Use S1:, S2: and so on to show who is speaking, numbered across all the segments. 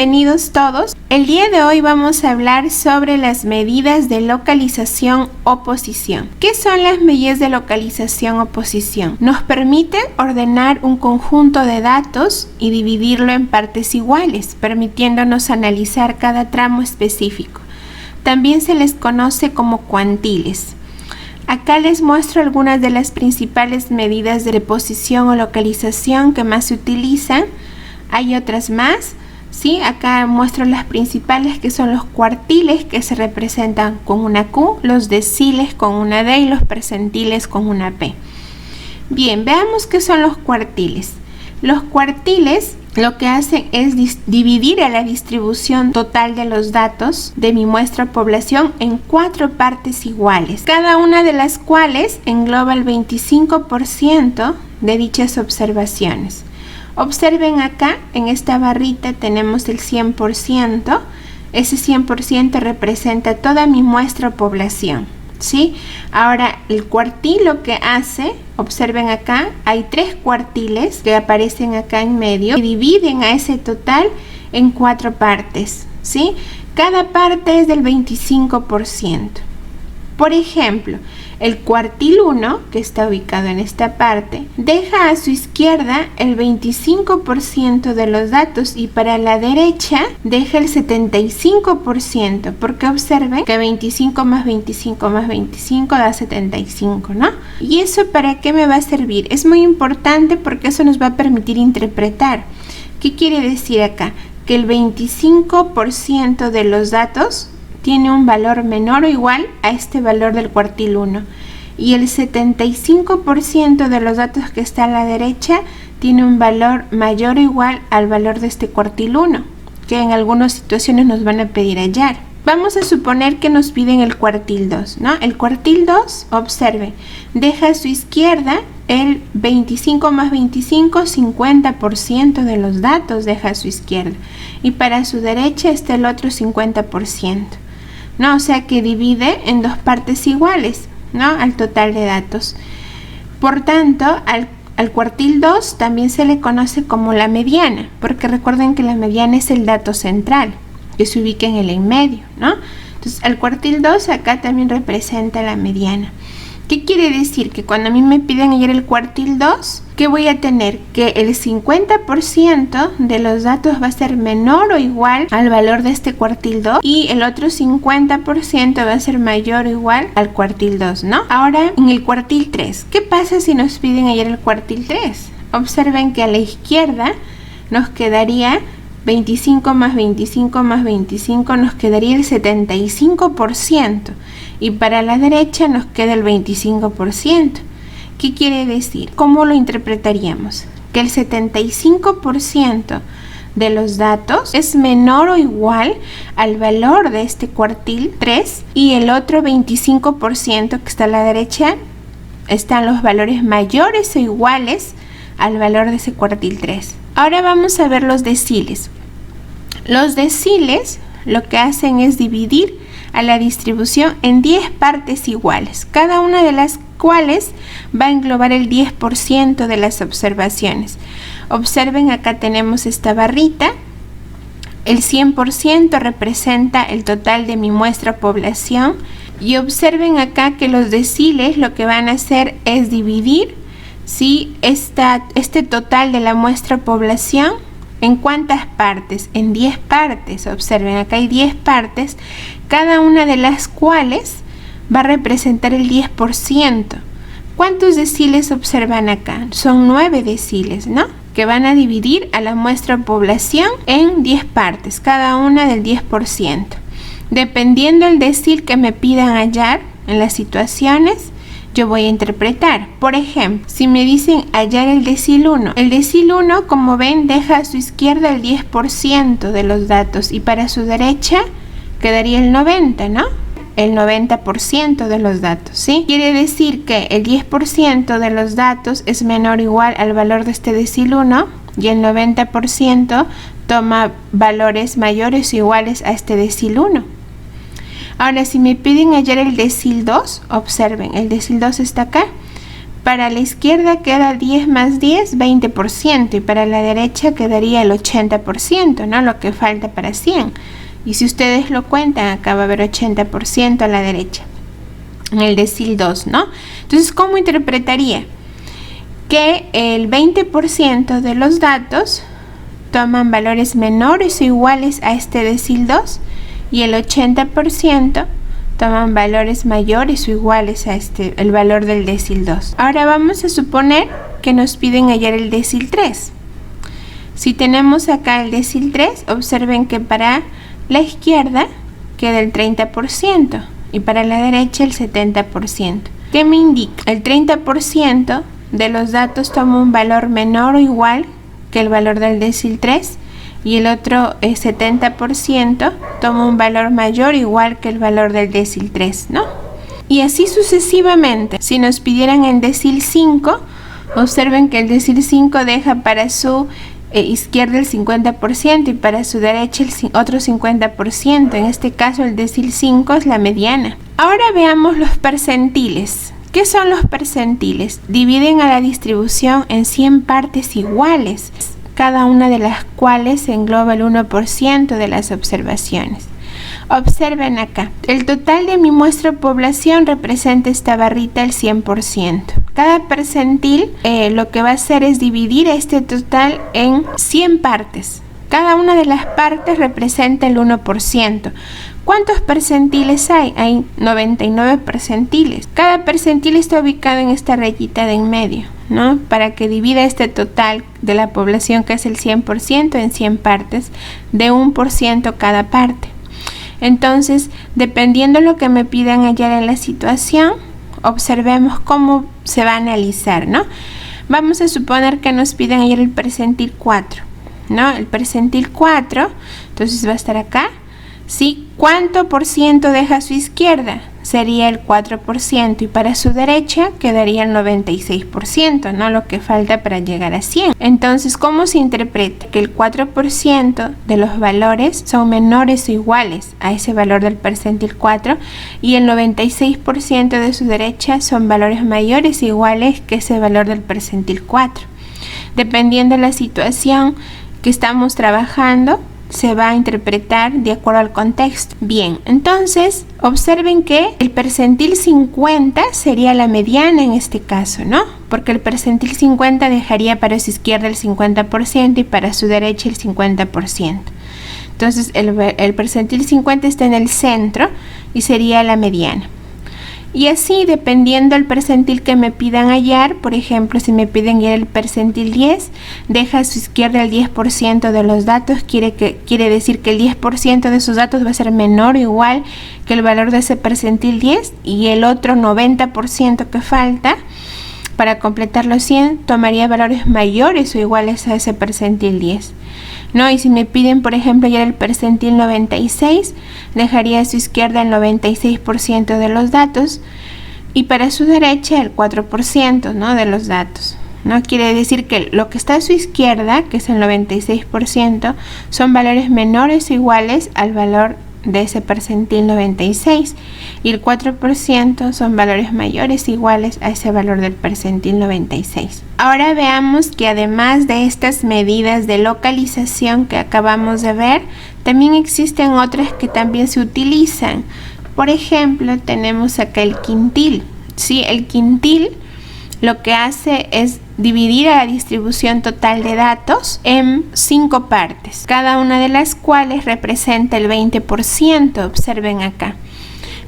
S1: bienvenidos todos. El día de hoy vamos a hablar sobre las medidas de localización o posición. ¿Qué son las medidas de localización o posición? Nos permiten ordenar un conjunto de datos y dividirlo en partes iguales, permitiéndonos analizar cada tramo específico. También se les conoce como cuantiles. Acá les muestro algunas de las principales medidas de posición o localización que más se utilizan. Hay otras más, ¿sí? Acá muestro las principales, que son los cuartiles, que se representan con una Q, los deciles con una D y los percentiles con una P. Bien, veamos qué son los cuartiles. Los cuartiles lo que hacen es dividir a la distribución total de los datos de mi muestra población en 4 partes iguales, cada una de las cuales engloba el 25% de dichas observaciones. Observen acá, en esta barrita tenemos el 100%, ese 100% representa toda mi muestra o población, ¿sí? Ahora, el cuartil lo que hace, observen acá, hay 3 cuartiles que aparecen acá en medio y dividen a ese total en 4 partes, ¿sí? Cada parte es del 25%. Por ejemplo, el cuartil 1, que está ubicado en esta parte, deja a su izquierda el 25% de los datos y para la derecha deja el 75%, porque observen que 25 más 25 más 25 da 75, ¿no? ¿Y eso para qué me va a servir? Es muy importante porque eso nos va a permitir interpretar. ¿Qué quiere decir acá? Que el 25% de los datos tiene un valor menor o igual a este valor del cuartil 1 y el 75% de los datos que está a la derecha tiene un valor mayor o igual al valor de este cuartil 1, que en algunas situaciones nos van a pedir hallar. Vamos a suponer que nos piden el cuartil 2, ¿no? El cuartil 2, observe, deja a su izquierda el 25 más 25, 50% de los datos deja a su izquierda y para su derecha está el otro 50%. ¿No? O sea que divide en 2 partes iguales, ¿no? Al total de datos. Por tanto, al cuartil 2 también se le conoce como la mediana, porque recuerden que la mediana es el dato central, que se ubica en el en medio, ¿no? Entonces, al cuartil 2 acá también representa la mediana. ¿Qué quiere decir? Que cuando a mí me piden hallar el cuartil 2, ¿qué voy a tener? Que el 50% de los datos va a ser menor o igual al valor de este cuartil 2 y el otro 50% va a ser mayor o igual al cuartil 2, ¿no? Ahora, en el cuartil 3, ¿qué pasa si nos piden hallar el cuartil 3? Observen que a la izquierda nos quedaría 25 más 25 más 25, nos quedaría el 75%. Y para la derecha nos queda el 25%. ¿Qué quiere decir? ¿Cómo lo interpretaríamos? Que el 75% de los datos es menor o igual al valor de este cuartil 3 y el otro 25% que está a la derecha están los valores mayores o iguales al valor de ese cuartil 3. Ahora vamos a ver los deciles. Los deciles lo que hacen es dividir a la distribución en 10 partes iguales, cada una de las cuales va a englobar el 10% de las observaciones. Observen, acá tenemos esta barrita, el 100% representa el total de mi muestra población y observen acá que los deciles lo que van a hacer es dividir, ¿sí?, este total de la muestra población. ¿En cuántas partes? En 10 partes. Observen, acá hay 10 partes, cada una de las cuales va a representar el 10%. ¿Cuántos deciles observan acá? Son 9 deciles, ¿no? Que van a dividir a la muestra población en 10 partes, cada una del 10%. Dependiendo del decil que me pidan hallar en las situaciones, yo voy a interpretar. Por ejemplo, si me dicen hallar el decil 1, el decil 1, como ven, deja a su izquierda el 10% de los datos y para su derecha quedaría el 90, ¿no? El 90% de los datos, ¿sí? Quiere decir que el 10% de los datos es menor o igual al valor de este decil 1 y el 90% toma valores mayores o iguales a este decil 1. Ahora, si me piden hallar el decil 2, observen, el decil 2 está acá. Para la izquierda queda 10 más 10, 20%, y para la derecha quedaría el 80%, ¿no? Lo que falta para 100. Y si ustedes lo cuentan, acá va a haber 80% a la derecha, en el decil 2, ¿no? Entonces, ¿cómo interpretaría? Que el 20% de los datos toman valores menores o iguales a este decil 2 y el 80% toman valores mayores o iguales a el valor del decil 2. Ahora vamos a suponer que nos piden hallar el decil 3. Si tenemos acá el decil 3, observen que para la izquierda queda el 30% y para la derecha el 70%. ¿Qué me indica? El 30% de los datos toma un valor menor o igual que el valor del decil 3 y el otro 70% toma un valor mayor o igual que el valor del decil 3, ¿no? Y así sucesivamente. Si nos pidieran el decil 5, observen que el decil 5 deja para su izquierda el 50% y para su derecha el otro 50%. En este caso el decil 5 es la mediana. Ahora veamos los percentiles. ¿Qué son los percentiles? Dividen a la distribución en 100 partes iguales, cada una de las cuales engloba el 1% de las observaciones. Observen acá, el total de mi muestra o población representa esta barrita el 100%. Cada percentil lo que va a hacer es dividir este total en 100 partes. Cada una de las partes representa el 1%. ¿Cuántos percentiles hay? Hay 99 percentiles. Cada percentil está ubicado en esta rayita de en medio, ¿no? Para que divida este total de la población, que es el 100%, en 100 partes, de 1% cada parte. Entonces, dependiendo de lo que me pidan hallar en la situación, observemos cómo se va a analizar, ¿no? Vamos a suponer que nos piden hallar el percentil 4, ¿no? El percentil 4, entonces va a estar acá. ¿Sí? ¿Cuánto por ciento deja a su izquierda? Sería el 4% y para su derecha quedaría el 96%, ¿no? Lo que falta para llegar a 100. Entonces, ¿cómo se interpreta? Que el 4% de los valores son menores o iguales a ese valor del percentil 4 y el 96% de su derecha son valores mayores o iguales que ese valor del percentil 4. Dependiendo de la situación que estamos trabajando, se va a interpretar de acuerdo al contexto. Bien, entonces observen que el percentil 50 sería la mediana en este caso, ¿no? Porque el percentil 50 dejaría para su izquierda el 50% y para su derecha el 50%. Entonces el percentil 50 está en el centro y sería la mediana. Y así, dependiendo del percentil que me pidan hallar, por ejemplo, si me piden hallar el percentil 10, deja a su izquierda el 10% de los datos, quiere decir que el 10% de esos datos va a ser menor o igual que el valor de ese percentil 10 y el otro 90% que falta, para completar los 100, tomaría valores mayores o iguales a ese percentil 10. ¿No? Y si me piden, por ejemplo, hallar el percentil 96, dejaría a su izquierda el 96% de los datos y para su derecha el 4%, ¿no? De los datos, ¿no? Quiere decir que lo que está a su izquierda, que es el 96%, son valores menores o iguales al valor de ese percentil 96 y el 4% son valores mayores o iguales a ese valor del percentil 96. Ahora veamos que además de estas medidas de localización que acabamos de ver, también existen otras que también se utilizan. Por ejemplo, tenemos acá el quintil. ¿Sí? El quintil lo que hace es dividir a la distribución total de datos en 5 partes, cada una de las cuales representa el 20%. Observen acá.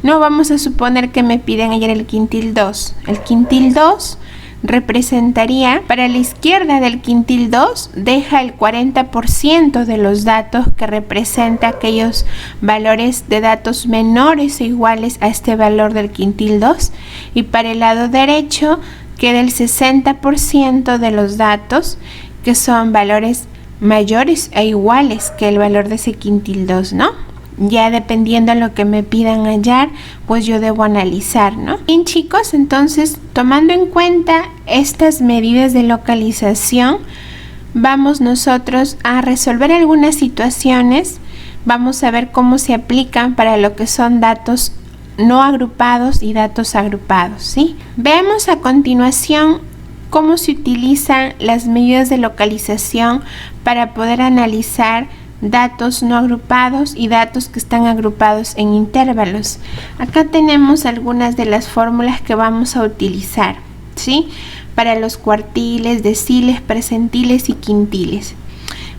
S1: No vamos a suponer que me piden hallar el quintil 2. El quintil 2 representaría, para la izquierda del quintil 2, deja el 40% de los datos, que representa aquellos valores de datos menores o iguales a este valor del quintil 2, y para el lado derecho queda el 60% de los datos, que son valores mayores e iguales que el valor de ese quintil 2, ¿no? Ya dependiendo de lo que me pidan hallar, pues yo debo analizar, ¿no? Bien, chicos, entonces, tomando en cuenta estas medidas de localización, vamos nosotros a resolver algunas situaciones. Vamos a ver cómo se aplican para lo que son datos no agrupados y datos agrupados, ¿sí? Veamos a continuación cómo se utilizan las medidas de localización para poder analizar datos no agrupados y datos que están agrupados en intervalos. Acá tenemos algunas de las fórmulas que vamos a utilizar, ¿sí? Para los cuartiles, deciles, percentiles y quintiles.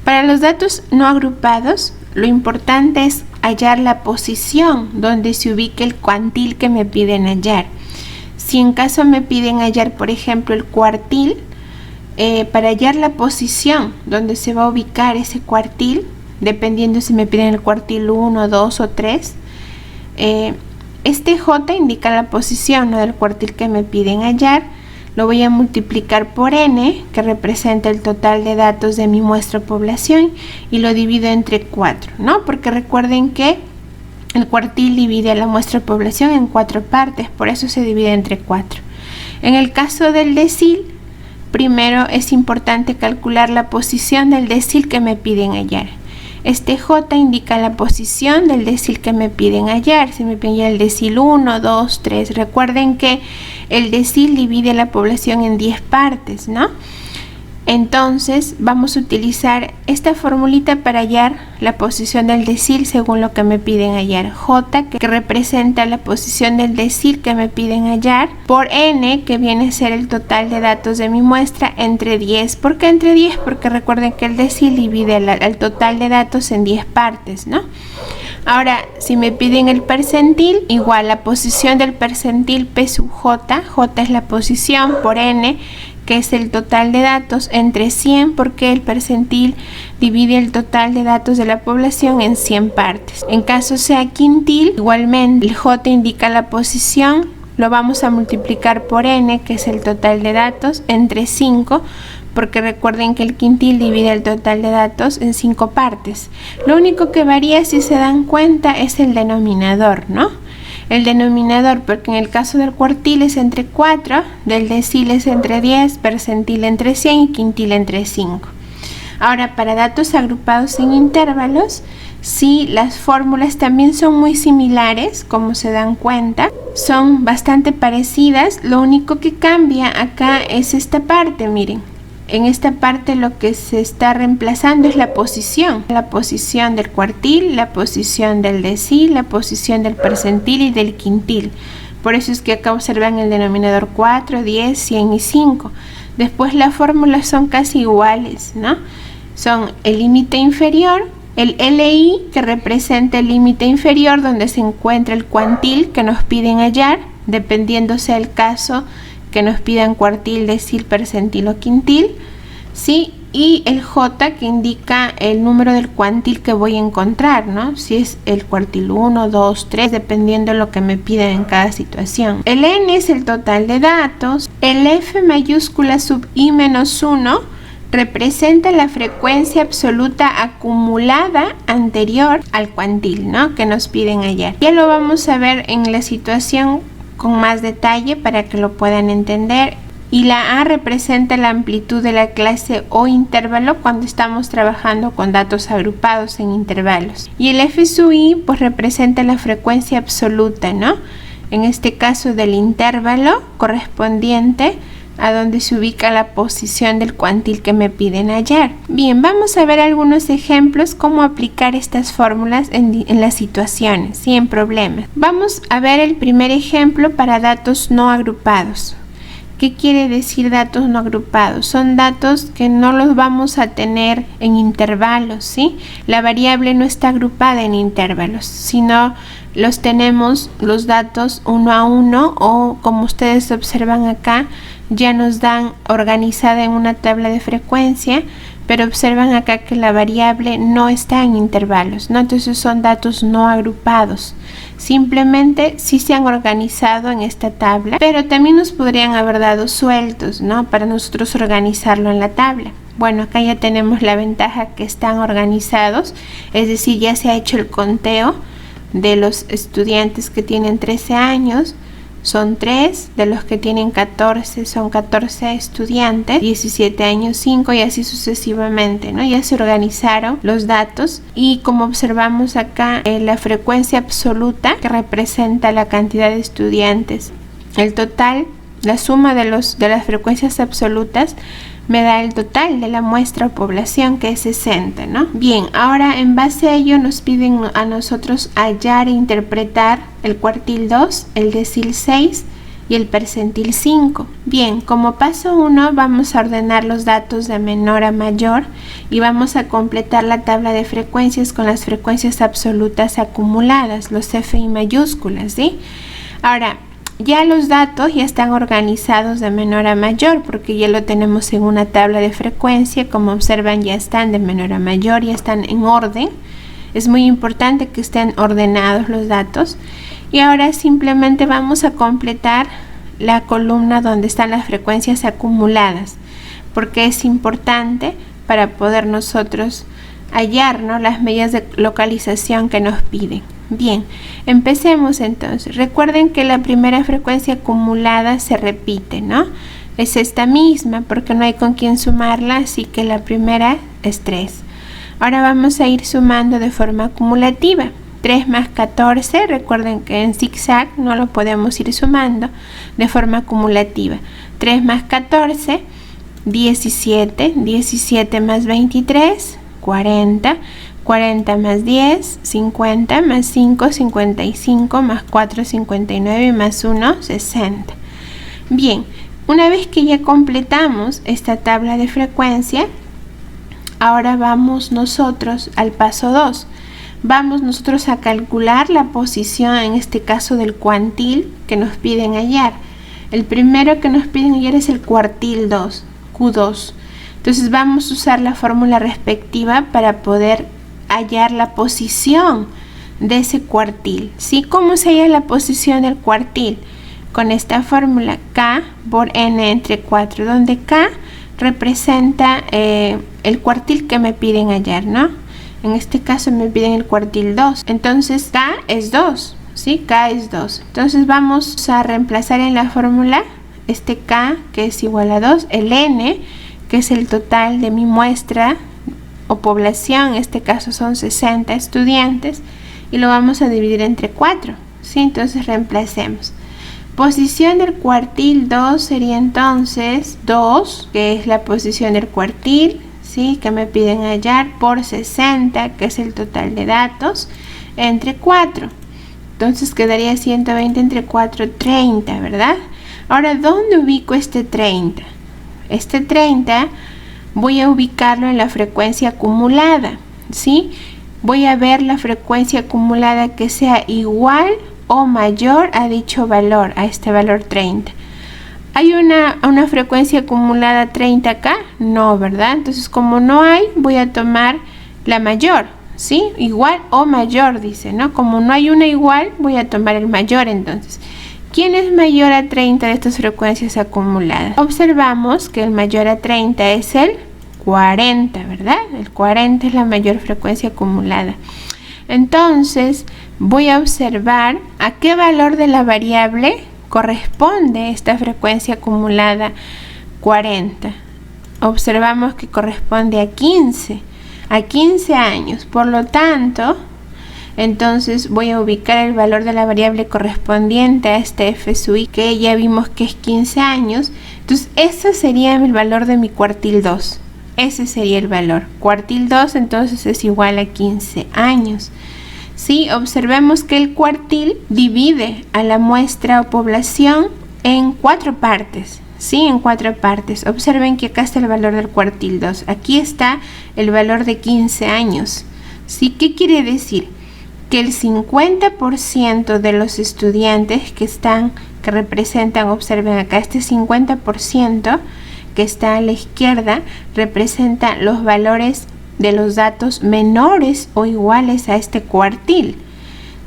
S1: Para los datos no agrupados, lo importante es hallar la posición donde se ubique el cuantil que me piden hallar. Si en caso me piden hallar, por ejemplo, el cuartil, para hallar la posición donde se va a ubicar ese cuartil, dependiendo si me piden el cuartil 1, 2 o 3, este J indica la posición, ¿no?, del cuartil que me piden hallar. Lo voy a multiplicar por n, que representa el total de datos de mi muestra población, y lo divido entre 4, ¿no? Porque recuerden que el cuartil divide a la muestra población en 4 partes, por eso se divide entre 4. En el caso del decil, primero es importante calcular la posición del decil que me piden hallar. Este J indica la posición del decil que me piden hallar. Si me piden el decil 1, 2, 3. Recuerden que el decil divide la población en 10 partes, ¿no? Entonces vamos a utilizar esta formulita para hallar la posición del decil según lo que me piden hallar. J, que representa la posición del decil que me piden hallar, por n, que viene a ser el total de datos de mi muestra, entre 10. ¿Por qué entre 10? Porque recuerden que el decil divide el total de datos en 10 partes, ¿no? Ahora, si me piden el percentil, igual la posición del percentil P sub J, J es la posición, por n, que es el total de datos, entre 100, porque el percentil divide el total de datos de la población en 100 partes. En caso sea quintil, igualmente el J indica la posición, lo vamos a multiplicar por n, que es el total de datos, entre 5, porque recuerden que el quintil divide el total de datos en 5 partes. Lo único que varía, si se dan cuenta, es el denominador, ¿no? El denominador, porque en el caso del cuartil es entre 4, del decil es entre 10, percentil entre 100 y quintil entre 5. Ahora, para datos agrupados en intervalos, sí, las fórmulas también son muy similares, como se dan cuenta, son bastante parecidas. Lo único que cambia acá es esta parte, miren. En esta parte lo que se está reemplazando es la posición del cuartil, la posición del decil, la posición del percentil y del quintil. Por eso es que acá observan el denominador 4, 10, 100 y 5. Después las fórmulas son casi iguales, ¿no? Son el límite inferior, el LI, que representa el límite inferior donde se encuentra el cuantil que nos piden hallar, dependiendo sea el caso que nos pidan cuartil, decil, percentil o quintil, ¿sí? Y el J, que indica el número del cuantil que voy a encontrar, ¿no? Si es el cuartil 1, 2, 3, dependiendo de lo que me pidan en cada situación. El N es el total de datos. El F mayúscula sub I menos 1 representa la frecuencia absoluta acumulada anterior al cuantil, ¿no?, que nos piden hallar. Ya lo vamos a ver en la situación con más detalle para que lo puedan entender. Y la A representa la amplitud de la clase o intervalo cuando estamos trabajando con datos agrupados en intervalos. Y el F sub I pues representa la frecuencia absoluta, ¿no? En este caso del intervalo correspondiente a donde se ubica la posición del cuantil que me piden hallar. Bien, vamos a ver algunos ejemplos cómo aplicar estas fórmulas en las situaciones, ¿sí?, en problemas. Vamos a ver el primer ejemplo para datos no agrupados. ¿Qué quiere decir datos no agrupados? Son datos que no los vamos a tener en intervalos, ¿sí? La variable no está agrupada en intervalos, sino los tenemos los datos uno a uno, o como ustedes observan acá, ya nos dan organizada en una tabla de frecuencia, pero observan acá que la variable no está en intervalos, ¿no? Entonces son datos no agrupados. Simplemente sí se han organizado en esta tabla, pero también nos podrían haber dado sueltos, ¿no?, para nosotros organizarlo en la tabla. Bueno, acá ya tenemos la ventaja que están organizados, es decir, ya se ha hecho el conteo de los estudiantes que tienen 13 años, son 3, de los que tienen 14 son 14 estudiantes, 17 años 5 y así sucesivamente, ¿no? Ya se organizaron los datos y como observamos acá, la frecuencia absoluta que representa la cantidad de estudiantes, el total, la suma de las frecuencias absolutas me da el total de la muestra o población, que es 60, ¿no? Bien, ahora en base a ello nos piden a nosotros hallar e interpretar el cuartil 2, el decil 6 y el percentil 5. Bien, como paso 1 vamos a ordenar los datos de menor a mayor y vamos a completar la tabla de frecuencias con las frecuencias absolutas acumuladas, los FI mayúsculas, ¿sí? Ahora, ya los datos ya están organizados de menor a mayor porque ya lo tenemos en una tabla de frecuencia. Como observan, ya están de menor a mayor, ya están en orden. Es muy importante que estén ordenados los datos. Y ahora simplemente vamos a completar la columna donde están las frecuencias acumuladas, porque es importante para poder nosotros hallar, ¿no?, las medidas de localización que nos piden. Bien, empecemos entonces. Recuerden que la primera frecuencia acumulada se repite, ¿no? Es esta misma porque no hay con quién sumarla, así que la primera es 3. Ahora vamos a ir sumando de forma acumulativa. 3 más 14, recuerden que en zigzag no lo podemos ir sumando de forma acumulativa. 3 más 14, 17, 17 más 23, 40. 40 más 10, 50, más 5, 55, más 4, 59 y más 1, 60. Bien, una vez que ya completamos esta tabla de frecuencia, ahora vamos nosotros al paso 2. Vamos nosotros a calcular la posición, en este caso del cuantil, que nos piden hallar. El primero que nos piden hallar es el cuartil 2, Q2. Entonces vamos a usar la fórmula respectiva para poder hallar la posición de ese cuartil, ¿sí? ¿Cómo se halla la posición del cuartil? Con esta fórmula K por N entre 4, donde K representa el cuartil que me piden hallar, ¿no? En este caso me piden el cuartil 2, entonces K es 2, ¿sí? K es 2. Entonces vamos a reemplazar en la fórmula este K, que es igual a 2, el N, que es el total de mi muestra o población, en este caso son 60 estudiantes, y lo vamos a dividir entre 4, ¿sí? Entonces reemplacemos. Posición del cuartil 2 sería entonces 2, que es la posición del cuartil, ¿sí?, que me piden hallar, por 60, que es el total de datos, entre 4. Entonces quedaría 120 entre 4, 30, ¿verdad? Ahora, ¿dónde ubico este 30? Este 30 voy a ubicarlo en la frecuencia acumulada, ¿sí? Voy a ver la frecuencia acumulada que sea igual o mayor a dicho valor, a este valor 30. ¿Hay una frecuencia acumulada 30 acá? No, ¿verdad? Entonces, como no hay, voy a tomar la mayor, ¿sí? Igual o mayor, dice, ¿no? Como no hay una igual, voy a tomar el mayor entonces. ¿Quién es mayor a 30 de estas frecuencias acumuladas? Observamos que el mayor a 30 es el 40, ¿verdad? El 40 es la mayor frecuencia acumulada. Entonces, voy a observar a qué valor de la variable corresponde esta frecuencia acumulada 40. Observamos que corresponde a 15 años. Por lo tanto, entonces voy a ubicar el valor de la variable correspondiente a este f sub i, que ya vimos que es 15 años. Entonces ese sería el valor de mi cuartil 2. Ese sería el valor. Cuartil 2 entonces es igual a 15 años. Sí, observemos que el cuartil divide a la muestra o población en 4 partes. Sí, en 4 partes. Observen que acá está el valor del cuartil 2. Aquí está el valor de 15 años. ¿Sí? ¿Qué quiere decir? Que el 50% de los estudiantes que representan, observen acá, este 50% que está a la izquierda representa los valores de los datos menores o iguales a este cuartil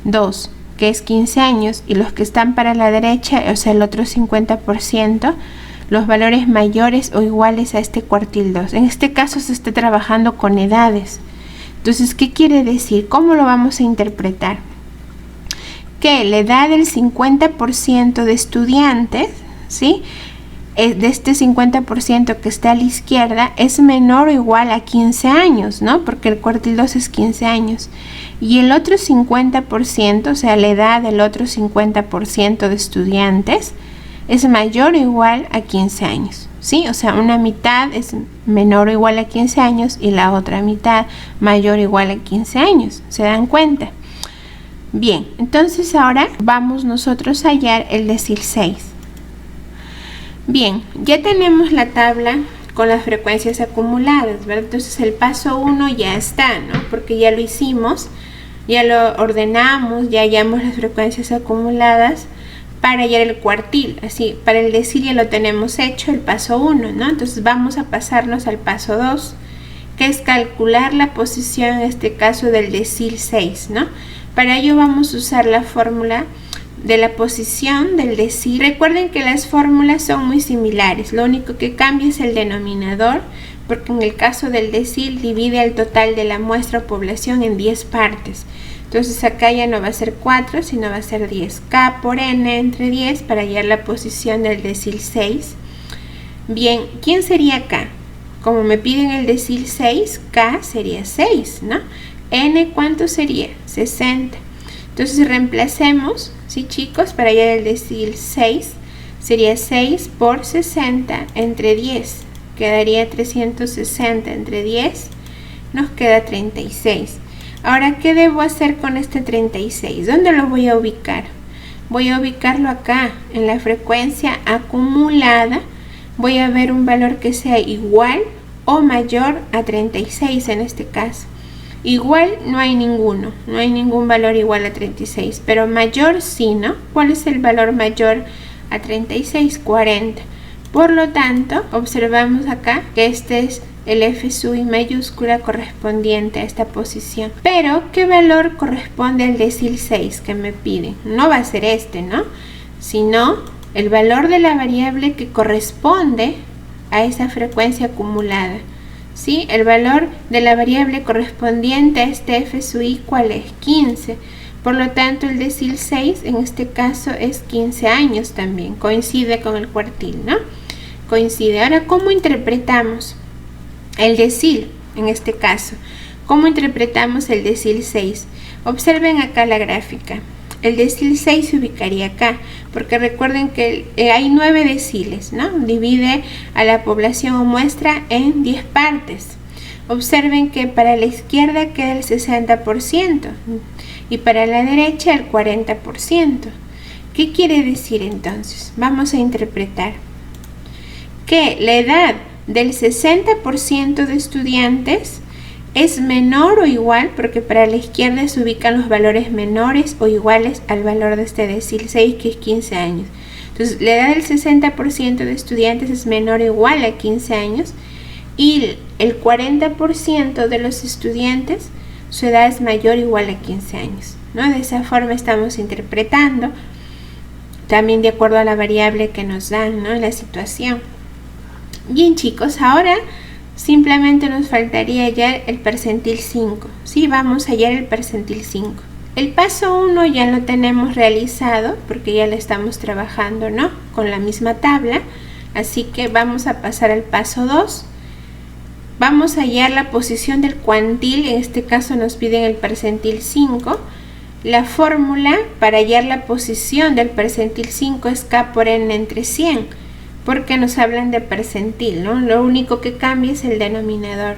S1: 2, que es 15 años, y los que están para la derecha, o sea el otro 50%, los valores mayores o iguales a este cuartil 2. En este caso se está trabajando con edades. Entonces, ¿qué quiere decir? ¿Cómo lo vamos a interpretar? que la edad del 50% de estudiantes, ¿sí?, de este 50% que está a la izquierda, es menor o igual a 15 años, ¿no? Porque el cuartil 2 es 15 años. Y el otro 50%, o sea, la edad del otro 50% de estudiantes, es mayor o igual a 15 años, ¿sí? O sea, una mitad es menor o igual a 15 años y la otra mitad mayor o igual a 15 años. ¿Se dan cuenta? Bien, entonces ahora vamos nosotros a hallar el decil 6. Bien, ya tenemos la tabla con las frecuencias acumuladas, ¿verdad? Entonces el paso 1 ya está, ¿no? Porque ya lo hicimos, ya lo ordenamos, ya hallamos las frecuencias acumuladas para hallar el cuartil. Así, para el decil ya lo tenemos hecho, el paso 1, ¿no? Entonces vamos a pasarnos al paso 2, que es calcular la posición, en este caso, del decil 6, ¿no? Para ello vamos a usar la fórmula de la posición del decil. Recuerden que las fórmulas son muy similares, lo único que cambia es el denominador, porque en el caso del decil divide el total de la muestra o población en 10 partes. Entonces acá ya no va a ser 4, sino va a ser 10. K por n entre 10 para hallar la posición del decil 6. Bien, ¿quién sería K? Como me piden el decil 6, K sería 6, ¿no? N, ¿cuánto sería? 60. Entonces reemplacemos, ¿sí, chicos? Para hallar el decil 6, sería 6 por 60 entre 10. Quedaría 360 entre 10. Nos queda 36. Ahora, ¿qué debo hacer con este 36? ¿Dónde lo voy a ubicar? Voy a ubicarlo acá, en la frecuencia acumulada. Voy a ver un valor que sea igual o mayor a 36 en este caso. Igual no hay ninguno, no hay ningún valor igual a 36, pero mayor sí, ¿no? ¿Cuál es el valor mayor a 36? 40. Por lo tanto, observamos acá que este es el F sub I mayúscula correspondiente a esta posición. Pero, ¿qué valor corresponde al decil 6 que me piden? No va a ser este, ¿no? Sino el valor de la variable que corresponde a esa frecuencia acumulada. ¿Sí? El valor de la variable correspondiente a este F sub I, ¿cuál es? 15. Por lo tanto, el decil 6 en este caso es 15 años también. Coincide con el cuartil, ¿no? Coincide. Ahora, ¿cómo interpretamos el decil en este caso? ¿Cómo interpretamos el decil 6? Observen acá la gráfica. El decil 6 se ubicaría acá, porque recuerden que hay 9 deciles, ¿no? Divide a la población o muestra en 10 partes. Observen que para la izquierda queda el 60% y para la derecha el 40%. ¿Qué quiere decir entonces? Vamos a interpretar que la edad del 60% de estudiantes es menor o igual, porque para la izquierda se ubican los valores menores o iguales al valor de este decil 6, que es 15 años. Entonces, la edad del 60% de estudiantes es menor o igual a 15 años y el 40% de los estudiantes, su edad es mayor o igual a 15 años, ¿no? De esa forma estamos interpretando, también de acuerdo a la variable que nos dan, ¿no? La situación. Bien, chicos, ahora simplemente nos faltaría hallar el percentil 5. Sí, vamos a hallar el percentil 5. El paso 1 ya lo tenemos realizado porque ya lo estamos trabajando, ¿no? Con la misma tabla. Así que vamos a pasar al paso 2. Vamos a hallar la posición del cuantil. En este caso nos piden el percentil 5. La fórmula para hallar la posición del percentil 5 es K por N entre 100. Porque nos hablan de percentil, ¿no? Lo único que cambia es el denominador.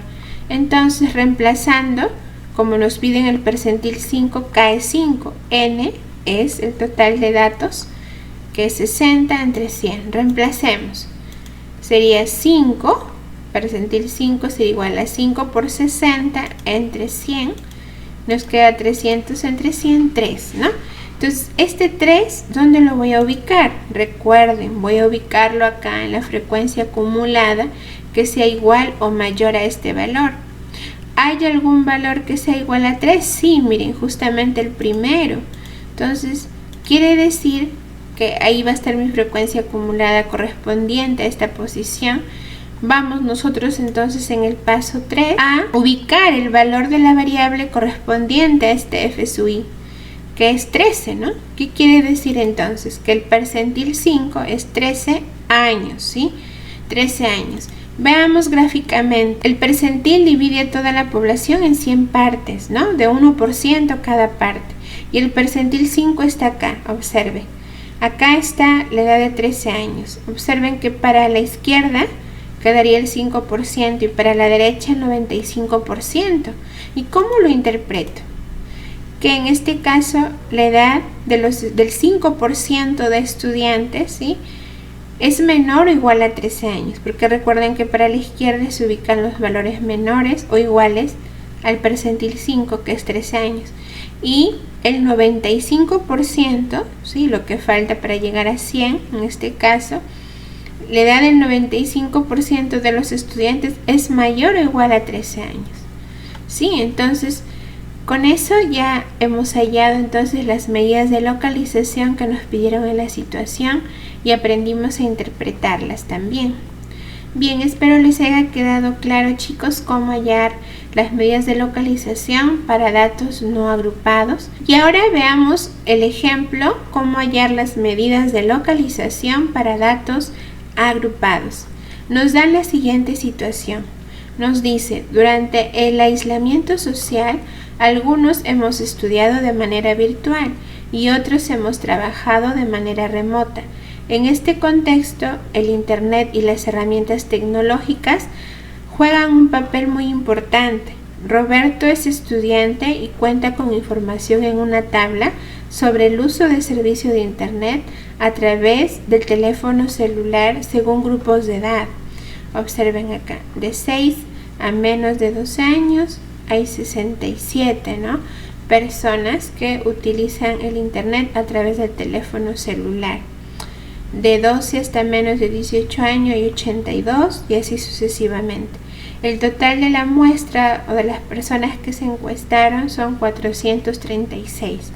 S1: Entonces, reemplazando, como nos piden el percentil 5, K es 5. N es el total de datos, que es 60 entre 100. Reemplacemos. Sería 5, percentil 5 sería igual a 5 por 60 entre 100. Nos queda 300 entre 100, 3, ¿no? Entonces, este 3, ¿dónde lo voy a ubicar? Recuerden, voy a ubicarlo acá en la frecuencia acumulada que sea igual o mayor a este valor. ¿Hay algún valor que sea igual a 3? Sí, miren, justamente el primero. Entonces, quiere decir que ahí va a estar mi frecuencia acumulada correspondiente a esta posición. Vamos nosotros entonces en el paso 3 a ubicar el valor de la variable correspondiente a este F sub I. que es 13, ¿no? ¿Qué quiere decir entonces? Que el percentil 5 es 13 años, ¿sí? 13 años. Veamos gráficamente. El percentil divide a toda la población en 100 partes, ¿no? De 1% cada parte. Y el percentil 5 está acá, observe. Acá está la edad de 13 años. Observen que para la izquierda quedaría el 5% y para la derecha el 95%. ¿Y cómo lo interpreto? Que en este caso la edad del 5% de estudiantes, ¿sí?, es menor o igual a 13 años, porque recuerden que para la izquierda se ubican los valores menores o iguales al percentil 5, que es 13 años, y el 95%, ¿sí?, lo que falta para llegar a 100, en este caso, la edad del 95% de los estudiantes es mayor o igual a 13 años. Sí, entonces, con eso ya hemos hallado entonces las medidas de localización que nos pidieron en la situación y aprendimos a interpretarlas también. Bien, espero les haya quedado claro, chicos, cómo hallar las medidas de localización para datos no agrupados. Y ahora veamos el ejemplo, cómo hallar las medidas de localización para datos agrupados. Nos dan la siguiente situación. Nos dice, durante el aislamiento social, algunos hemos estudiado de manera virtual y otros hemos trabajado de manera remota. En este contexto, el Internet y las herramientas tecnológicas juegan un papel muy importante. Roberto es estudiante y cuenta con información en una tabla sobre el uso del servicio de Internet a través del teléfono celular según grupos de edad. Observen acá, de 6 a menos de 12 años hay 67, ¿no?, personas que utilizan el Internet a través del teléfono celular. De 12 hasta menos de 18 años hay 82 y así sucesivamente. El total de la muestra o de las personas que se encuestaron son 436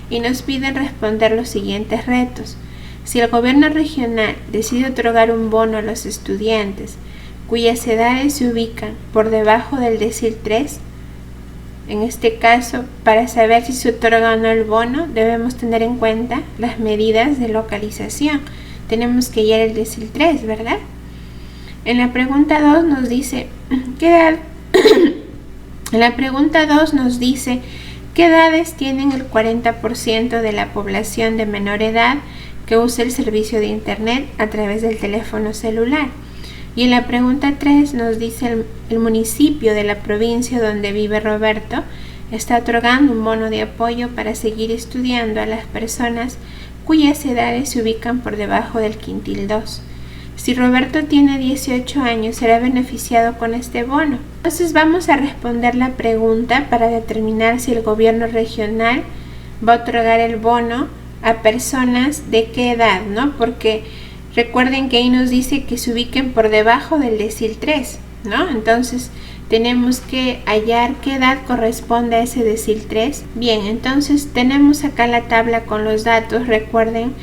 S1: y nos piden responder los siguientes retos. Si el gobierno regional decide otorgar un bono a los estudiantes cuyas edades se ubican por debajo del decil 3, en este caso, para saber si se otorga o no el bono, debemos tener en cuenta las medidas de localización. Tenemos que hallar el decil 3, ¿verdad? En la pregunta 2 nos dice, ¿qué edad? En la pregunta 2 nos dice, ¿qué edades tienen el 40% de la población de menor edad que usa el servicio de Internet a través del teléfono celular? Y en la pregunta 3 nos dice el municipio de la provincia donde vive Roberto está otorgando un bono de apoyo para seguir estudiando a las personas cuyas edades se ubican por debajo del quintil 2. Si Roberto tiene 18 años, será beneficiado con este bono. Entonces vamos a responder la pregunta para determinar si el gobierno regional va a otorgar el bono a personas de qué edad, ¿no? Porque recuerden que ahí nos dice que se ubiquen por debajo del decil 3, ¿no? Entonces tenemos que hallar qué edad corresponde a ese decil 3. Bien, entonces tenemos acá la tabla con los datos. Recuerden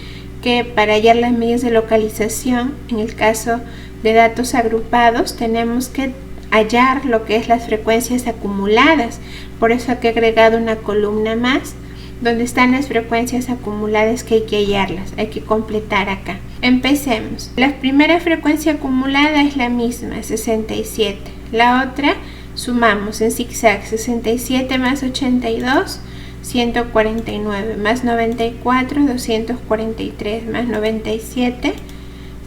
S1: que para hallar las medidas de localización, en el caso de datos agrupados, tenemos que hallar lo que es las frecuencias acumuladas. Por eso aquí he agregado una columna más donde están las frecuencias acumuladas que hay que hallarlas, hay que completar acá. Empecemos. La primera frecuencia acumulada es la misma, 67. La otra sumamos en zigzag, 67 más 82, 149, más 94, 243, más 97,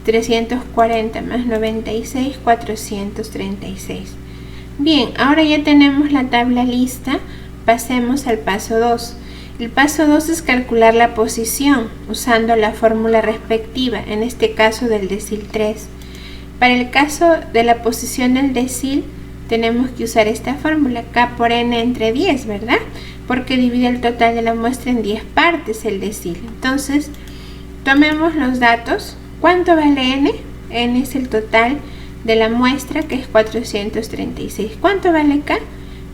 S1: 340, más 96, 436. Bien, ahora ya tenemos la tabla lista, pasemos al paso 2. El paso 2 es calcular la posición usando la fórmula respectiva, en este caso del decil 3. Para el caso de la posición del decil tenemos que usar esta fórmula, K por N entre 10, ¿verdad? Porque divide el total de la muestra en 10 partes el decil. Entonces, tomemos los datos. ¿Cuánto vale N? N es el total de la muestra, que es 436. ¿Cuánto vale K?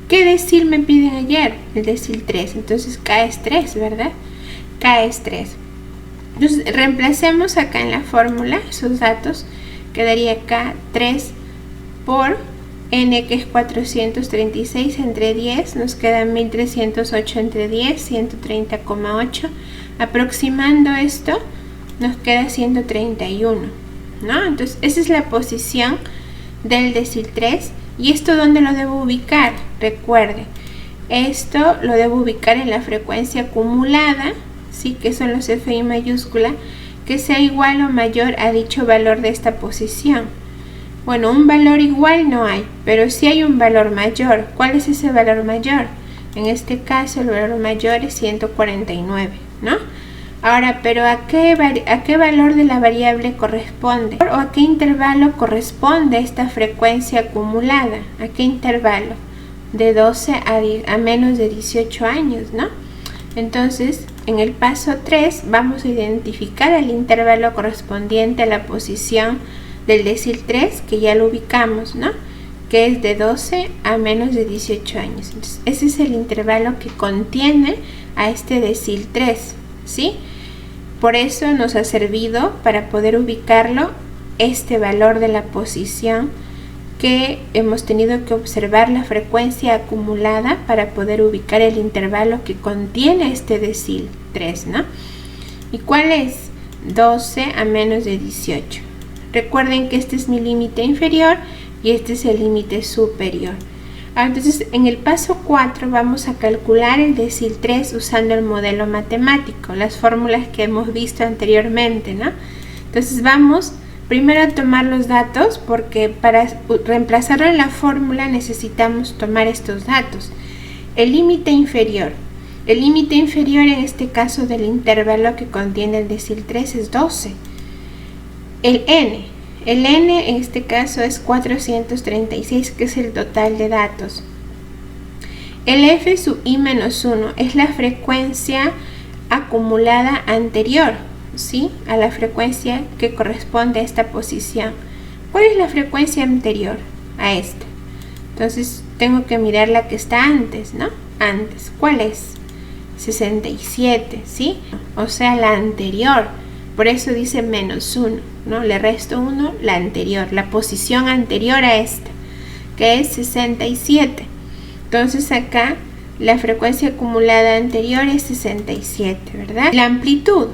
S1: ¿Qué decil me piden ayer? El decil 3. Entonces K es 3, ¿verdad? K es 3. Entonces reemplacemos acá en la fórmula esos datos. Quedaría K 3 por n que es 436 entre 10, nos queda 1308 entre 10, 130,8. Aproximando esto, nos queda 131, ¿no? Entonces, esa es la posición del decil 3. ¿Y esto dónde lo debo ubicar? Recuerde, esto lo debo ubicar en la frecuencia acumulada, ¿sí? Que son los FI mayúscula, que sea igual o mayor a dicho valor de esta posición. Bueno, un valor igual no hay, pero sí hay un valor mayor. ¿Cuál es ese valor mayor? En este caso el valor mayor es 149, ¿no? Ahora, ¿pero a qué valor de la variable corresponde? ¿O a qué intervalo corresponde esta frecuencia acumulada? ¿A qué intervalo? De 12 a menos de 18 años, ¿no? Entonces, en el paso 3 vamos a identificar el intervalo correspondiente a la posición del decil 3, que ya lo ubicamos, ¿no? Que es de 12 a menos de 18 años. Entonces, ese es el intervalo que contiene a este decil 3, ¿sí? Por eso nos ha servido para poder ubicarlo este valor de la posición que hemos tenido que observar la frecuencia acumulada para poder ubicar el intervalo que contiene este decil 3, ¿no? ¿Y cuál es? 12 a menos de 18. Recuerden que este es mi límite inferior y este es el límite superior. Entonces, en el paso 4 vamos a calcular el decil 3 usando el modelo matemático, las fórmulas que hemos visto anteriormente, ¿no? Entonces vamos primero a tomar los datos, porque para reemplazarlo en la fórmula necesitamos tomar estos datos. El límite inferior. El límite inferior en este caso del intervalo que contiene el decil 3 es 12. El n en este caso es 436, que es el total de datos. El f sub i menos 1 es la frecuencia acumulada anterior, ¿sí? A la frecuencia que corresponde a esta posición. ¿Cuál es la frecuencia anterior a esta? Entonces tengo que mirar la que está antes, ¿no? Antes, ¿cuál es? 67, ¿sí? O sea, la anterior. Por eso dice menos 1, ¿no? Le resto 1, la anterior, la posición anterior a esta, que es 67. Entonces acá la frecuencia acumulada anterior es 67, ¿verdad? La amplitud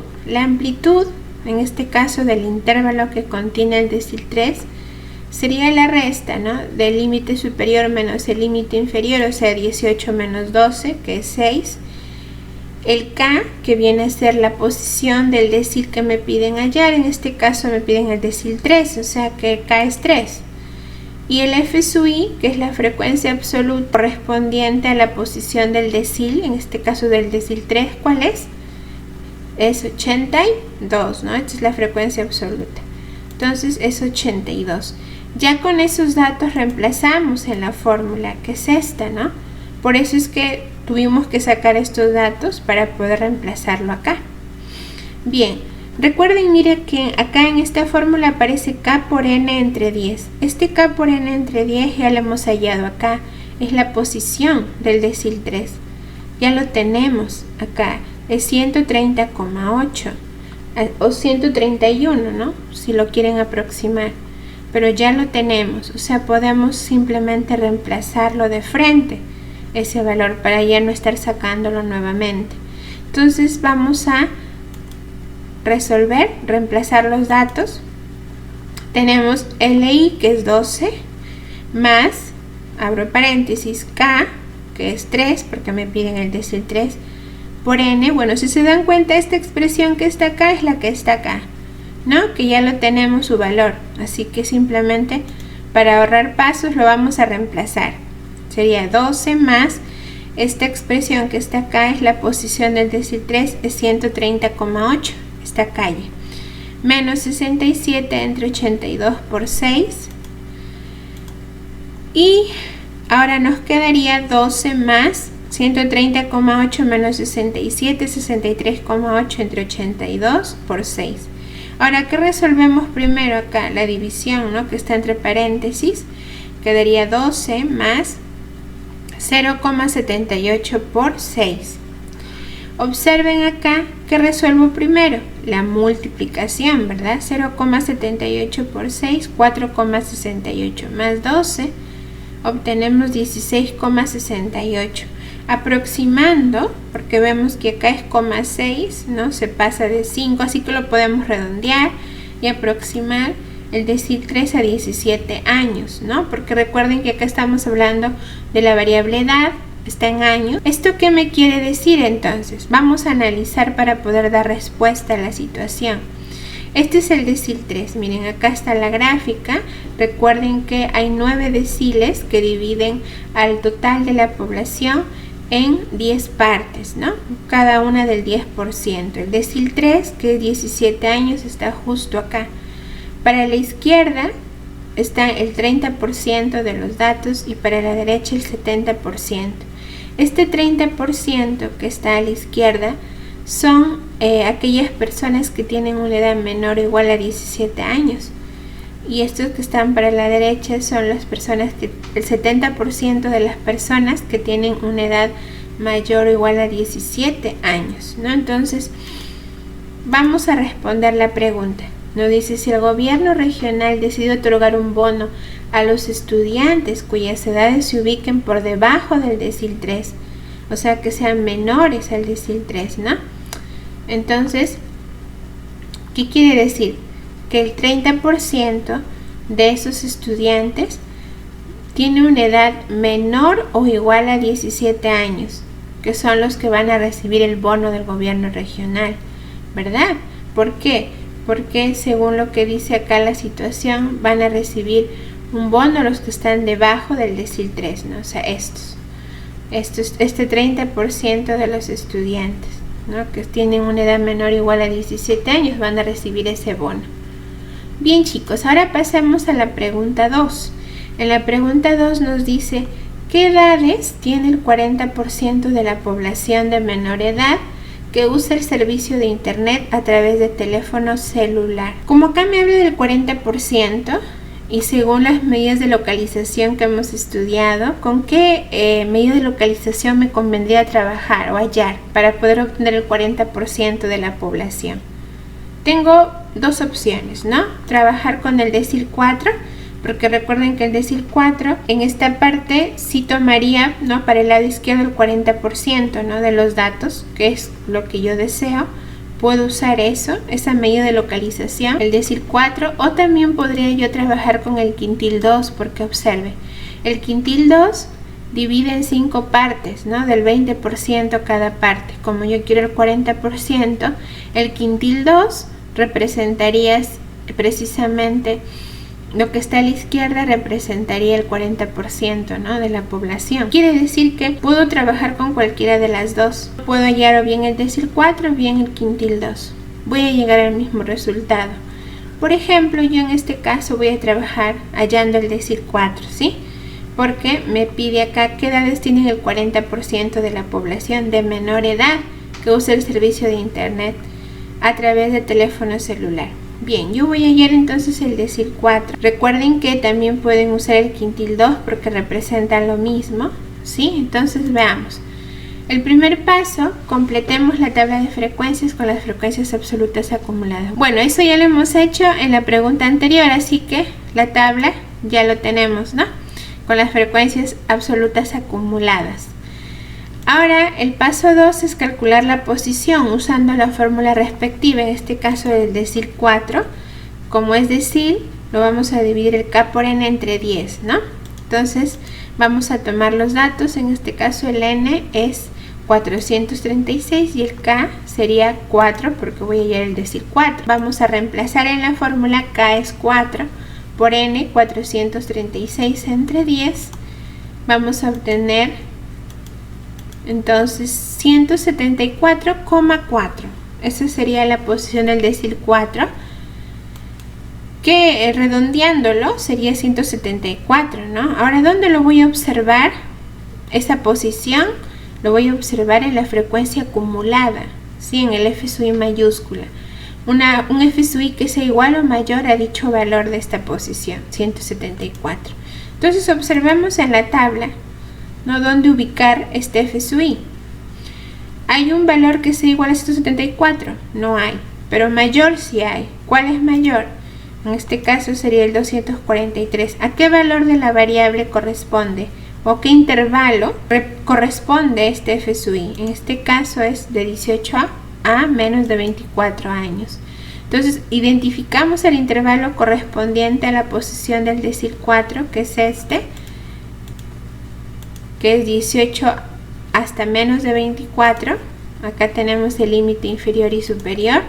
S1: en este caso del intervalo que contiene el decil 3 sería la resta, ¿no? Del límite superior menos el límite inferior, o sea 18 menos 12, que es 6. El K, que viene a ser la posición del decil que me piden hallar, en este caso me piden el decil 3, o sea que el K es 3. Y el F sub i, que es la frecuencia absoluta correspondiente a la posición del decil, en este caso del decil 3, ¿cuál es? Es 82, ¿no? Esta es la frecuencia absoluta. Entonces es 82. Ya con esos datos reemplazamos en la fórmula, que es esta, ¿no? Por eso es que tuvimos que sacar estos datos para poder reemplazarlo acá. Bien, recuerden, mire que acá en esta fórmula aparece K por N entre 10. Este K por N entre 10 ya lo hemos hallado acá. Es la posición del decil 3. Ya lo tenemos acá. Es 130,8 o 131, ¿no? Si lo quieren aproximar. Pero ya lo tenemos. O sea, podemos simplemente reemplazarlo de frente, ese valor, para ya no estar sacándolo nuevamente. Entonces vamos a reemplazar los datos. Tenemos LI, que es 12, más, abro paréntesis, K, que es 3, porque me piden el decil 3, por N. Bueno, si se dan cuenta, esta expresión que está acá es la que está acá, ¿no? Que ya lo tenemos su valor, así que simplemente para ahorrar pasos lo vamos a reemplazar. Sería 12 más esta expresión que está acá, es la posición del decil 3, es 130,8, esta calle, menos 67 entre 82 por 6, y ahora nos quedaría 12 más 130,8 menos 67, 63,8 entre 82 por 6. Ahora, ¿qué resolvemos primero acá? La división, ¿no? Que está entre paréntesis, quedaría 12 más 0,78 por 6. Observen acá que resuelvo primero la multiplicación, ¿verdad? 0,78 por 6, 4,68 más 12 obtenemos 16,68. Aproximando, porque vemos que acá es 0,6, ¿no? Se pasa de 5, así que lo podemos redondear y aproximar el decil 3 a 17 años, ¿no? Porque recuerden que acá estamos hablando de la variable edad, está en años. ¿Esto qué me quiere decir entonces? Vamos a analizar para poder dar respuesta a la situación. Este es el decil 3, miren, acá está la gráfica. Recuerden que hay 9 deciles que dividen al total de la población en 10 partes, ¿no? Cada una del 10%. El decil 3, que es 17 años, está justo acá. Para la izquierda está el 30% de los datos y para la derecha el 70%. Este 30% que está a la izquierda son aquellas personas que tienen una edad menor o igual a 17 años. Y estos que están para la derecha son las personas que, el 70% de las personas que tienen una edad mayor o igual a 17 años, ¿no? Entonces, vamos a responder la pregunta. Nos dice, si el gobierno regional decide otorgar un bono a los estudiantes cuyas edades se ubiquen por debajo del decil 3, o sea que sean menores al decil 3, ¿no? Entonces, ¿qué quiere decir? Que el 30% de esos estudiantes tiene una edad menor o igual a 17 años, que son los que van a recibir el bono del gobierno regional, ¿verdad? ¿Por qué? Porque según lo que dice acá la situación, van a recibir un bono los que están debajo del decil 3, ¿no? O sea, este 30% de los estudiantes, ¿no? Que tienen una edad menor o igual a 17 años van a recibir ese bono. Bien, chicos, ahora pasemos a la pregunta 2. En la pregunta 2 nos dice, ¿qué edades tiene el 40% de la población de menor edad que usa el servicio de internet a través de teléfono celular? Como acá me habla del 40%, y según las medidas de localización que hemos estudiado, ¿con qué medida de localización me convendría trabajar o hallar para poder obtener el 40% de la población? Tengo dos opciones, ¿no? Trabajar con el decil 4, porque recuerden que el decil 4 en esta parte sí tomaría, ¿no?, para el lado izquierdo el 40%, ¿no?, de los datos, que es lo que yo deseo. Puedo usar esa medida de localización, el decil 4, o también podría yo trabajar con el quintil 2, porque observe, el quintil 2 divide en 5 partes, ¿no?, del 20% cada parte. Como yo quiero el 40%, el quintil 2 representaría precisamente lo que está a la izquierda, representaría el 40%, ¿no?, de la población. Quiere decir que puedo trabajar con cualquiera de las dos. Puedo hallar o bien el decil 4 o bien el quintil 2. Voy a llegar al mismo resultado. Por ejemplo, yo en este caso voy a trabajar hallando el decil 4, ¿sí? Porque me pide acá qué edades tienen el 40% de la población de menor edad que usa el servicio de internet a través de teléfono celular. Bien, yo voy a hallar entonces el decil 4. Recuerden que también pueden usar el quintil 2 porque representan lo mismo, ¿sí? Entonces veamos. El primer paso, completemos la tabla de frecuencias con las frecuencias absolutas acumuladas. Bueno, eso ya lo hemos hecho en la pregunta anterior, así que la tabla ya lo tenemos, ¿no?, con las frecuencias absolutas acumuladas. Ahora el paso 2 es calcular la posición usando la fórmula respectiva, en este caso el decil 4. Como es decil, lo vamos a dividir el K por N entre 10, ¿no? Entonces vamos a tomar los datos, en este caso el N es 436 y el K sería 4 porque voy a hallar el decil 4. Vamos a reemplazar en la fórmula K es 4 por N, 436 entre 10. Vamos a obtener entonces 174,4. Esa sería la posición del decil 4, que redondeándolo sería 174, ¿no? Ahora, ¿dónde lo voy a observar? Esa posición lo voy a observar en la frecuencia acumulada, ¿sí?, en el F sub i mayúscula. Un F sub i que sea igual o mayor a dicho valor de esta posición, 174. Entonces observemos en la tabla, ¿no?, dónde ubicar este F sub i. ¿Hay un valor que sea igual a 174? No hay, pero mayor sí hay. ¿Cuál es mayor? En este caso sería el 243. ¿A qué valor de la variable corresponde? ¿O qué intervalo corresponde este f sub i? En este caso es de 18 a menos de 24 años. Entonces identificamos el intervalo correspondiente a la posición del decil 4, que es este, que es 18 hasta menos de 24. Acá tenemos el límite inferior y superior.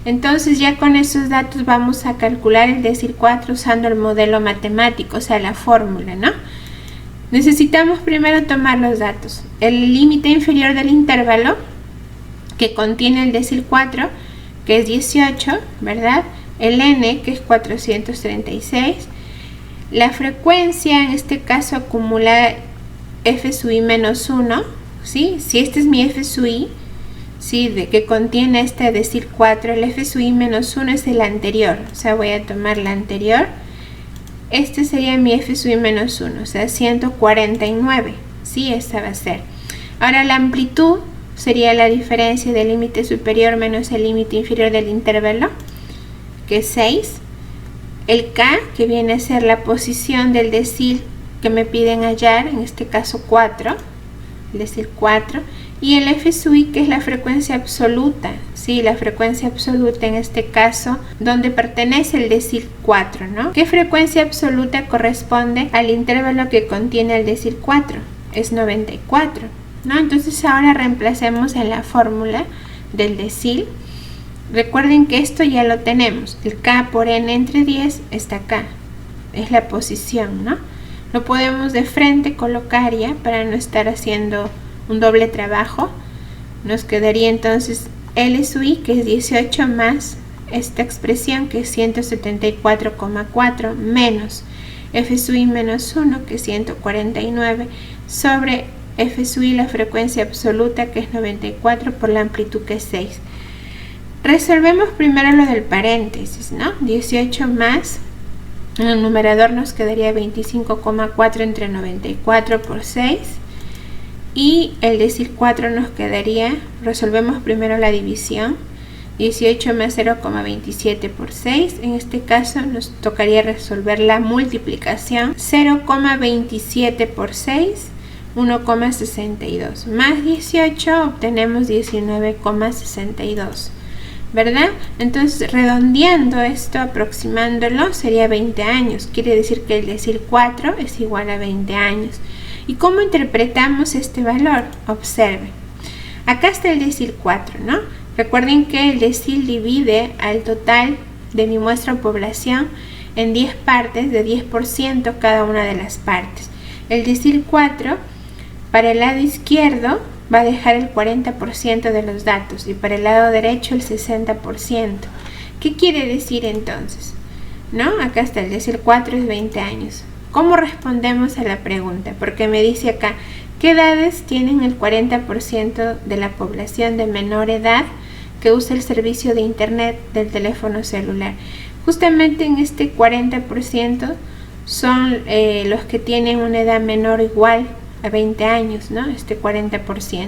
S1: Entonces ya con esos datos vamos a calcular el decil 4 usando el modelo matemático, o sea la fórmula, ¿no? Necesitamos primero tomar los datos. El límite inferior del intervalo que contiene el decil 4, que es 18, ¿verdad? El n, que es 436. La frecuencia, en este caso acumulada f sub i menos 1, ¿sí? Si este es mi f sub i, ¿sí? De que contiene este decil 4, el f sub i menos 1 es el anterior, o sea, voy a tomar la anterior. Este sería mi f sub i menos 1, o sea, 149, ¿sí? Esta va a ser. Ahora la amplitud sería la diferencia del límite superior menos el límite inferior del intervalo, que es 6. El k, que viene a ser la posición del decil que me piden hallar, en este caso 4, el decil 4. Y el f sub i, que es la frecuencia absoluta, ¿sí? La frecuencia absoluta en este caso, donde pertenece el decil 4, ¿no? ¿Qué frecuencia absoluta corresponde al intervalo que contiene el decil 4? Es 94, ¿no? Entonces ahora reemplacemos en la fórmula del decil. Recuerden que esto ya lo tenemos. El k por n entre 10 está acá. Es la posición, ¿no? Lo podemos de frente colocar ya para no estar haciendo un doble trabajo. Nos quedaría entonces L sub i, que es 18, más esta expresión, que es 174,4, menos f sub i menos 1, que es 149, sobre f sub i, la frecuencia absoluta, que es 94, por la amplitud, que es 6. Resolvemos primero lo del paréntesis, ¿no? 18 más, en el numerador nos quedaría 25,4 entre 94 por 6. Y el decil 4 nos quedaría, resolvemos primero la división, 18 más 0,27 por 6. En este caso nos tocaría resolver la multiplicación, 0,27 por 6, 1,62. Más 18 obtenemos 19,62, ¿verdad? Entonces redondeando esto, aproximándolo, sería 20 años. Quiere decir que el decil 4 es igual a 20 años. ¿Y cómo interpretamos este valor? Observen. Acá está el decil 4, ¿no? Recuerden que el decil divide al total de mi muestra o población en 10 partes, de 10% cada una de las partes. El decil 4, para el lado izquierdo, va a dejar el 40% de los datos y para el lado derecho el 60%. ¿Qué quiere decir entonces? ¿No? Acá está el decil 4 es 20 años. ¿Cómo respondemos a la pregunta? Porque me dice acá, ¿qué edades tienen el 40% de la población de menor edad que usa el servicio de internet del teléfono celular? Justamente en este 40% son los que tienen una edad menor o igual a 20 años, ¿no? Este 40%.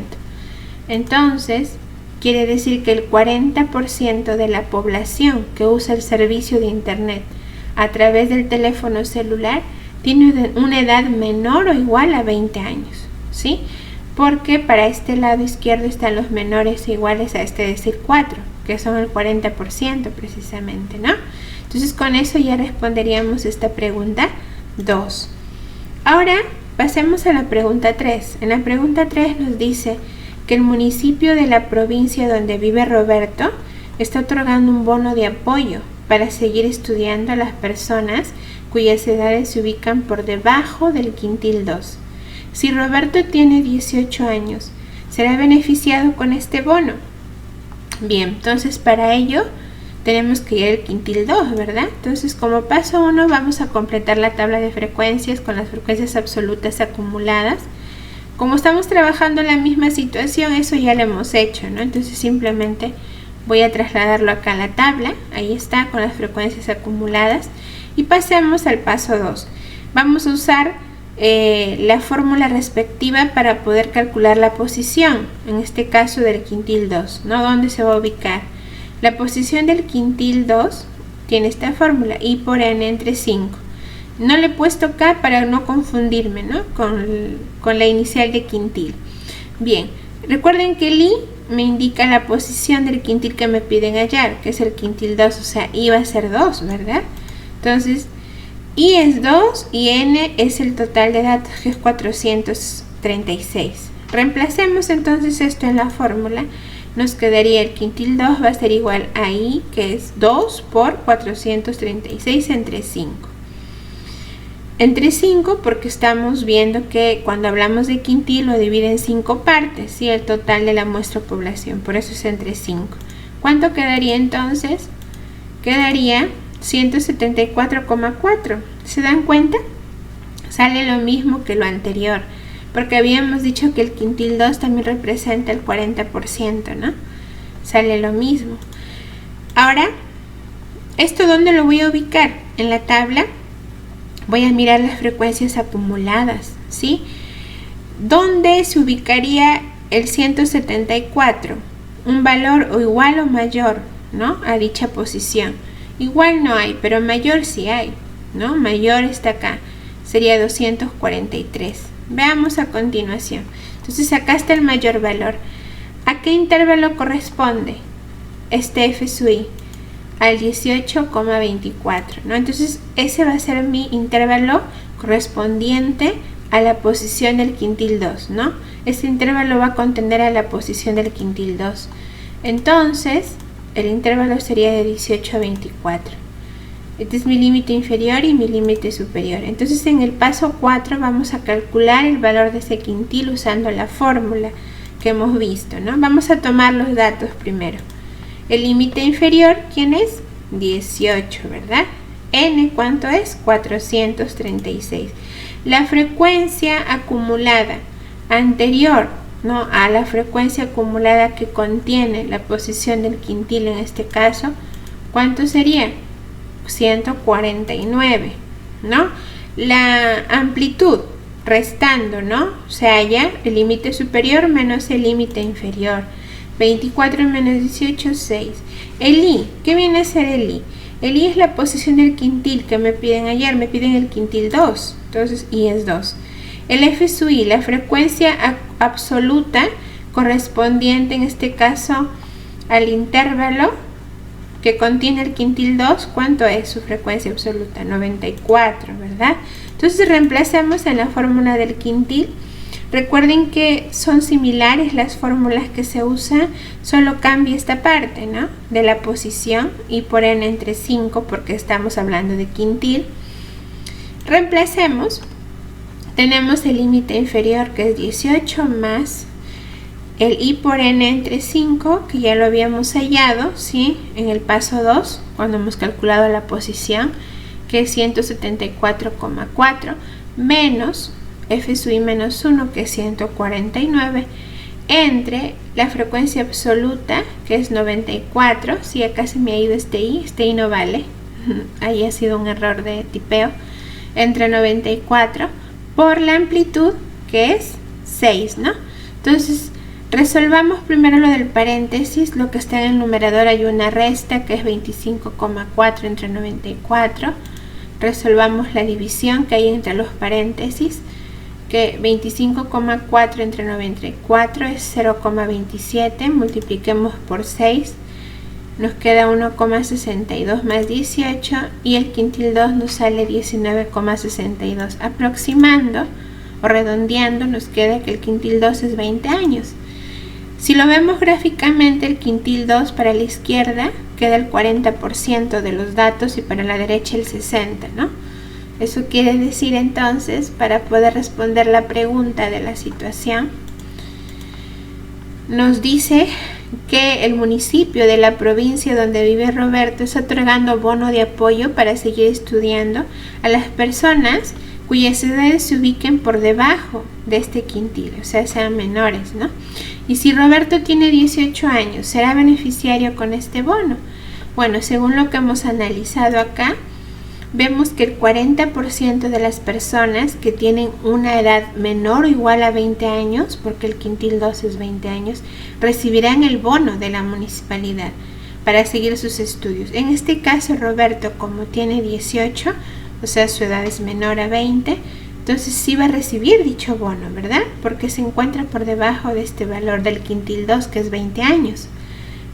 S1: Entonces, quiere decir que el 40% de la población que usa el servicio de internet a través del teléfono celular tiene una edad menor o igual a 20 años, ¿sí? Porque para este lado izquierdo están los menores iguales a este decil 4, que son el 40% precisamente, ¿no? Entonces con eso ya responderíamos esta pregunta 2. Ahora pasemos a la pregunta 3. En la pregunta 3 nos dice que el municipio de la provincia donde vive Roberto está otorgando un bono de apoyo para seguir estudiando a las personas cuyas edades se ubican por debajo del quintil 2. Si Roberto tiene 18 años, ¿será beneficiado con este bono? Bien, entonces para ello tenemos que ir al quintil 2, ¿verdad? Entonces como paso 1 vamos a completar la tabla de frecuencias con las frecuencias absolutas acumuladas. Como estamos trabajando en la misma situación, eso ya lo hemos hecho, ¿no? Entonces simplemente voy a trasladarlo acá a la tabla, ahí está, con las frecuencias acumuladas. Y pasemos al paso 2. Vamos a usar la fórmula respectiva para poder calcular la posición, en este caso del quintil 2, ¿no? ¿Dónde se va a ubicar? La posición del quintil 2 Tiene esta fórmula, I por N entre 5. No le he puesto K para no confundirme, ¿no? con la inicial de quintil. Bien, recuerden que el I me indica la posición del quintil que me piden hallar, que es el quintil 2, o sea, I va a ser 2, ¿verdad? Entonces, I es 2 y N es el total de datos, que es 436. Reemplacemos entonces esto en la fórmula. Nos quedaría el quintil 2 va a ser igual a I, que es 2 por 436 entre 5. Entre 5 porque estamos viendo que cuando hablamos de quintil lo divide en 5 partes, ¿sí? El total de la muestra población, por eso es entre 5. ¿Cuánto quedaría entonces? Quedaría 174,4. ¿Se dan cuenta? Sale lo mismo que lo anterior, porque habíamos dicho que el quintil 2 también representa el 40%, ¿no? Sale lo mismo. Ahora, ¿esto dónde lo voy a ubicar? En la tabla voy a mirar las frecuencias acumuladas, ¿sí? ¿Dónde se ubicaría el 174? Un valor o igual o mayor, ¿no? A dicha posición. Igual no hay, pero mayor sí hay, ¿no? Mayor está acá, sería 243. Veamos a continuación. Entonces acá está el mayor valor. ¿A qué intervalo corresponde este F sub I? Al 18,24, ¿no? Entonces ese va a ser mi intervalo correspondiente a la posición del quintil 2, ¿no? Este intervalo va a contener a la posición del quintil 2. Entonces el intervalo sería de 18 a 24. Este es mi límite inferior y mi límite superior. Entonces en el paso 4 vamos a calcular el valor de ese quintil usando la fórmula que hemos visto, ¿no? Vamos a tomar los datos primero. El límite inferior, ¿quién es? 18, ¿verdad? N, ¿cuánto es? 436. La frecuencia acumulada anterior, ¿no? A la frecuencia acumulada que contiene la posición del quintil en este caso, ¿cuánto sería? 149, ¿no? La amplitud restando, ¿no? Se halla el límite superior menos el límite inferior. 24 menos 18, 6. El I, ¿qué viene a ser el I? El I es la posición del quintil que me piden hallar, me piden el quintil 2, entonces I es 2. El F sub I, la frecuencia absoluta correspondiente en este caso al intervalo que contiene el quintil 2, ¿cuánto es su frecuencia absoluta? 94, ¿verdad? Entonces reemplacemos en la fórmula del quintil. Recuerden que son similares las fórmulas que se usan, solo cambia esta parte, ¿no? De la posición y por N entre 5 porque estamos hablando de quintil. Reemplacemos, tenemos el límite inferior que es 18 más el I por N entre 5 que ya lo habíamos hallado, ¿sí? En el paso 2 cuando hemos calculado la posición que es 174,4 menos F sub I menos 1 que es 149 entre la frecuencia absoluta que es 94, si acá se me ha ido este I no vale, ahí ha sido un error de tipeo, entre 94 por la amplitud que es 6, ¿no? Entonces resolvamos primero lo del paréntesis, lo que está en el numerador hay una resta que es 25,4 entre 94, resolvamos la división que hay entre los paréntesis, que 25,4 entre 94 es 0,27, multipliquemos por 6, nos queda 1,62 más 18 y el quintil 2 nos sale 19,62. Aproximando o redondeando nos queda que el quintil 2 es 20 años. Si lo vemos gráficamente, el quintil 2 para la izquierda queda el 40% de los datos y para la derecha el 60%, ¿no? Eso quiere decir entonces, para poder responder la pregunta de la situación, nos dice que el municipio de la provincia donde vive Roberto está otorgando bono de apoyo para seguir estudiando a las personas cuyas edades se ubiquen por debajo de este quintil, o sea, sean menores, ¿no? Y si Roberto tiene 18 años, ¿será beneficiario con este bono? Bueno, según lo que hemos analizado acá, vemos que el 40% de las personas que tienen una edad menor o igual a 20 años, porque el quintil 2 es 20 años, recibirán el bono de la municipalidad. para seguir sus estudios. En este caso, Roberto, como tiene 18, o sea, su edad es menor a 20, entonces sí va a recibir dicho bono, ¿verdad? Porque se encuentra por debajo de este valor del quintil 2, que es 20 años.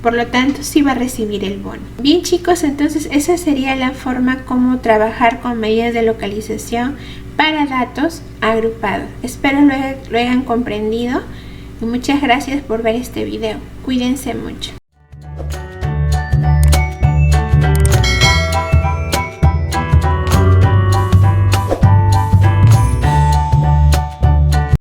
S1: Por lo tanto, sí va a recibir el bono. Bien, chicos, entonces esa sería la forma como trabajar con medidas de localización para datos agrupados. Espero lo hayan comprendido y muchas gracias por ver este video. Cuídense mucho.